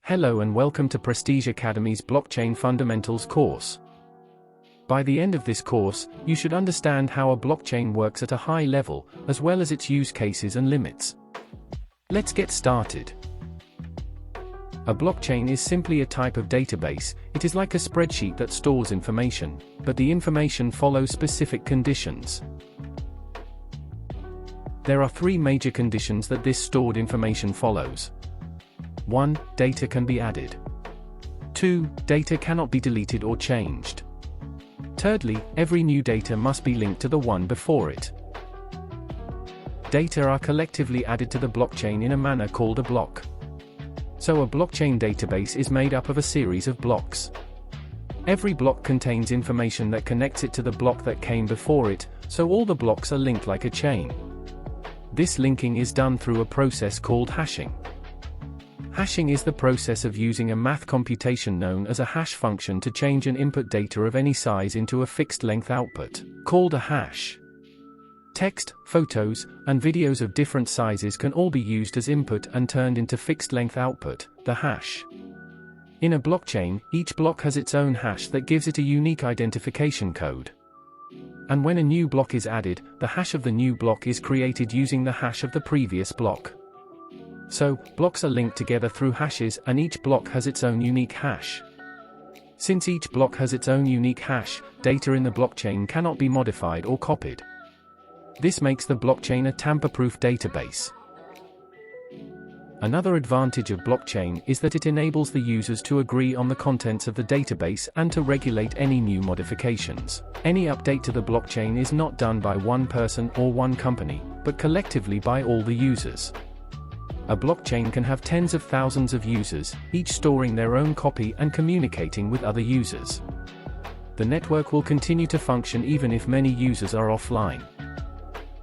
Hello and welcome to Prestige Academy's Blockchain Fundamentals course. By the end of this course, you should understand how a blockchain works at a high level, as well as its use cases and limits. Let's get started. A blockchain is simply a type of database. It is like a spreadsheet that stores information, but the information follows specific conditions. There are three major conditions that this stored information follows. 1. Data can be added. 2. Data cannot be deleted or changed. Thirdly, every new data must be linked to the one before it. Data are collectively added to the blockchain in a manner called a block. So a blockchain database is made up of a series of blocks. Every block contains information that connects it to the block that came before it, so all the blocks are linked like a chain. This linking is done through a process called hashing. Hashing is the process of using a math computation known as a hash function to change an input data of any size into a fixed-length output, called a hash. Text, photos, and videos of different sizes can all be used as input and turned into fixed-length output, the hash. In a blockchain, each block has its own hash that gives it a unique identification code. And when a new block is added, the hash of the new block is created using the hash of the previous block. So, blocks are linked together through hashes and each block has its own unique hash. Since each block has its own unique hash, data in the blockchain cannot be modified or copied. This makes the blockchain a tamper-proof database. Another advantage of blockchain is that it enables the users to agree on the contents of the database and to regulate any new modifications. Any update to the blockchain is not done by one person or one company, but collectively by all the users. A blockchain can have tens of thousands of users, each storing their own copy and communicating with other users. The network will continue to function even if many users are offline.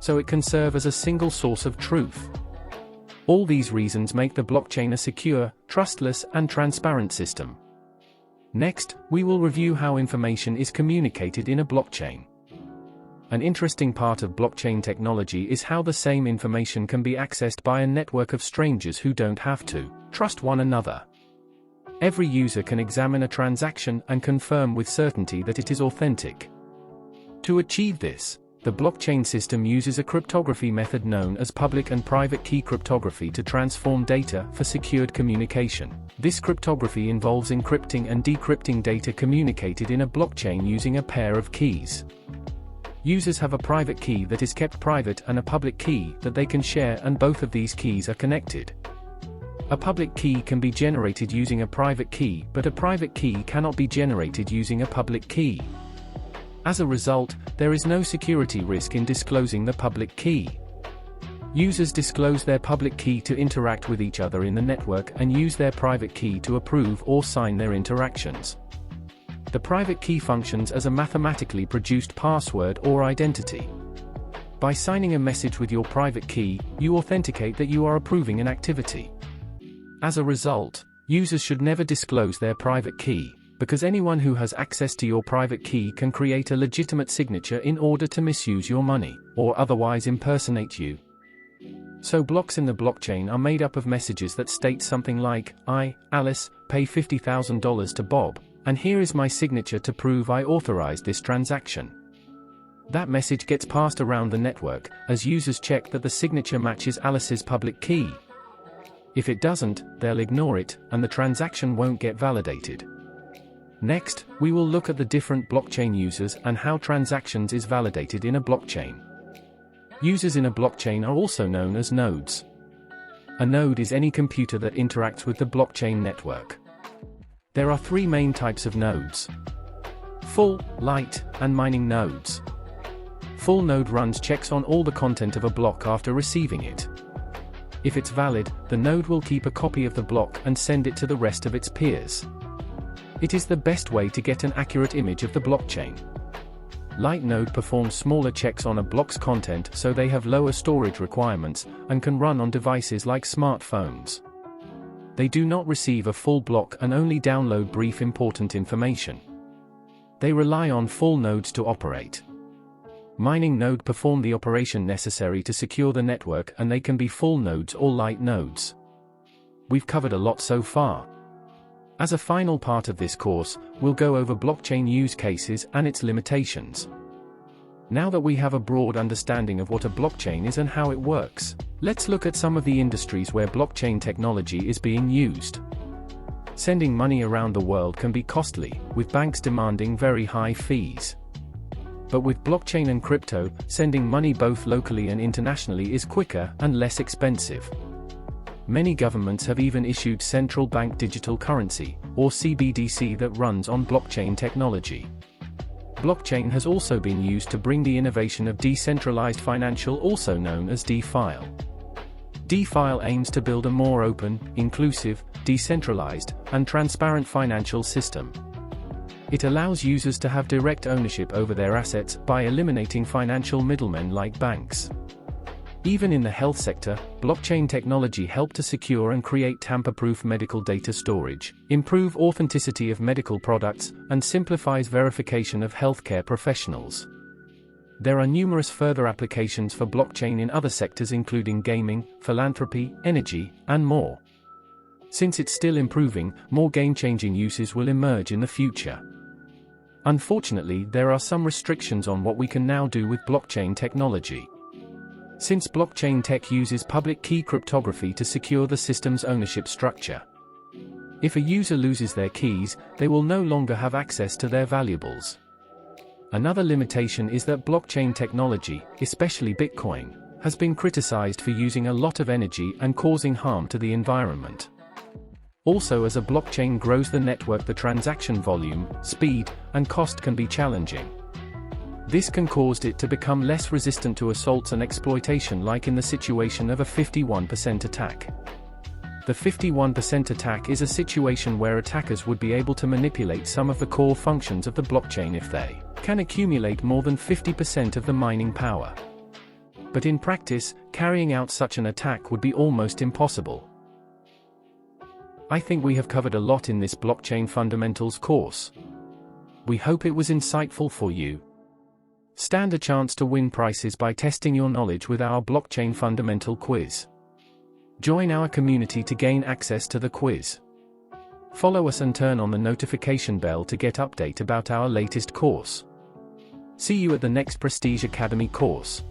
So it can serve as a single source of truth. All these reasons make the blockchain a secure, trustless, and transparent system. Next, we will review how information is communicated in a blockchain. An interesting part of blockchain technology is how the same information can be accessed by a network of strangers who don't have to trust one another. Every user can examine a transaction and confirm with certainty that it is authentic. To achieve this, the blockchain system uses a cryptography method known as public and private key cryptography to transform data for secured communication. This cryptography involves encrypting and decrypting data communicated in a blockchain using a pair of keys. Users have a private key that is kept private and a public key that they can share, and both of these keys are connected. A public key can be generated using a private key, but a private key cannot be generated using a public key. As a result, there is no security risk in disclosing the public key. Users disclose their public key to interact with each other in the network and use their private key to approve or sign their interactions. The private key functions as a mathematically produced password or identity. By signing a message with your private key, you authenticate that you are approving an activity. As a result, users should never disclose their private key, because anyone who has access to your private key can create a legitimate signature in order to misuse your money, or otherwise impersonate you. So blocks in the blockchain are made up of messages that state something like, I, Alice, pay $50,000 to Bob, and here is my signature to prove I authorized this transaction. That message gets passed around the network, as users check that the signature matches Alice's public key. If it doesn't, they'll ignore it, and the transaction won't get validated. Next, we will look at the different blockchain users and how transactions is validated in a blockchain. Users in a blockchain are also known as nodes. A node is any computer that interacts with the blockchain network. There are three main types of nodes: full, light, and mining nodes. Full node runs checks on all the content of a block after receiving it. If it's valid, the node will keep a copy of the block and send it to the rest of its peers. It is the best way to get an accurate image of the blockchain. Light node performs smaller checks on a block's content, so they have lower storage requirements, and can run on devices like smartphones. They do not receive a full block and only download brief important information. They rely on full nodes to operate. Mining node perform the operation necessary to secure the network, and they can be full nodes or light nodes. We've covered a lot so far. As a final part of this course, we'll go over blockchain use cases and its limitations. Now that we have a broad understanding of what a blockchain is and how it works, let's look at some of the industries where blockchain technology is being used. Sending money around the world can be costly, with banks demanding very high fees. But with blockchain and crypto, sending money both locally and internationally is quicker and less expensive. Many governments have even issued central bank digital currency, or CBDC, that runs on blockchain technology. Blockchain has also been used to bring the innovation of decentralized financial, also known as DeFi. DeFi aims to build a more open, inclusive, decentralized, and transparent financial system. It allows users to have direct ownership over their assets by eliminating financial middlemen like banks. Even in the health sector, blockchain technology helped to secure and create tamper-proof medical data storage, improve authenticity of medical products, and simplifies verification of healthcare professionals. There are numerous further applications for blockchain in other sectors including gaming, philanthropy, energy, and more. Since it's still improving, more game-changing uses will emerge in the future. Unfortunately, there are some restrictions on what we can now do with blockchain technology. Since blockchain tech uses public key cryptography to secure the system's ownership structure. If a user loses their keys, they will no longer have access to their valuables. Another limitation is that blockchain technology, especially Bitcoin, has been criticized for using a lot of energy and causing harm to the environment. Also, as a blockchain grows the network, the transaction volume, speed, and cost can be challenging. This can cause it to become less resistant to assaults and exploitation, like in the situation of a 51% attack. The 51% attack is a situation where attackers would be able to manipulate some of the core functions of the blockchain if they can accumulate more than 50% of the mining power. But in practice, carrying out such an attack would be almost impossible. I think we have covered a lot in this blockchain fundamentals course. We hope it was insightful for you. Stand a chance to win prizes by testing your knowledge with our blockchain fundamental quiz. Join our community to gain access to the quiz. Follow us and turn on the notification bell to get update about our latest course. See you at the next Prestige Academy course.